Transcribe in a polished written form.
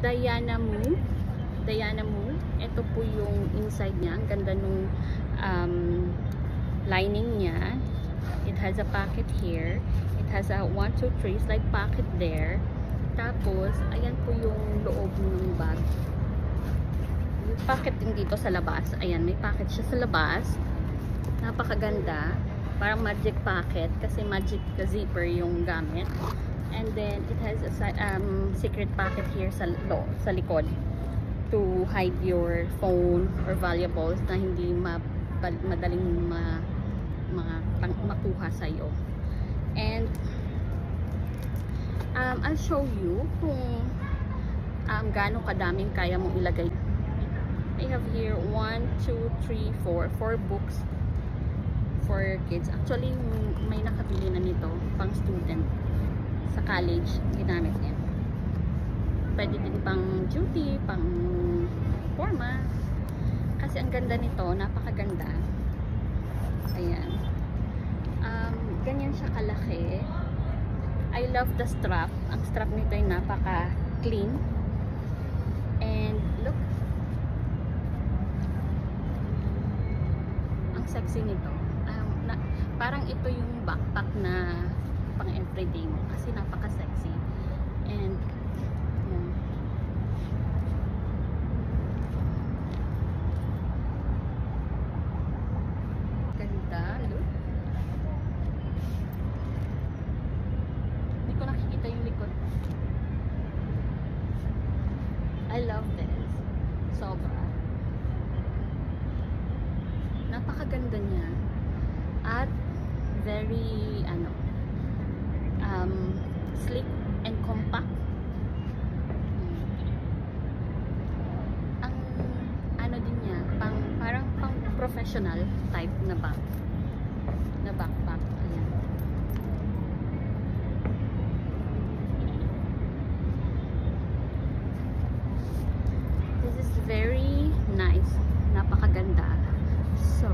Diana Moo. Diana Moo. Ito po yung inside niya. Ang ganda nung lining niya. It has a pocket here. It has a 1, 2, 3 slide pocket there. Tapos, ayan po yung loob ng bag. May pocket din dito sa labas. Ayan, may pocket siya sa labas. Napakaganda. Parang magic pocket kasi magic zipper yung gamit. And then, it has a secret pocket here sa likod to hide your phone or valuables na hindi madaling makuha sa'yo. And I'll show you kung gaano kadaming kaya mong ilagay. I have here 1, 2, 3, 4 books for kids. Actually, may nakabili na nito pang student sa college, ginamit niya. Pwede din pang duty, pang forma. Kasi ang ganda nito, napakaganda. Ayan. Ganyan siya kalaki. I love the strap. Ang strap nito ay napaka-clean. And look. Ang sexy nito. Parang ito yung backpack na pang everyday mo. Kasi napaka-sexy. And ganda. Look. Hindi ko nakikita yung likod. I love this. Sobra. Napakaganda niya. At very sleek and compact. Ang din niya, parang pang professional type na bag. Na backpack. Ayan. This is very nice. Napakaganda. So,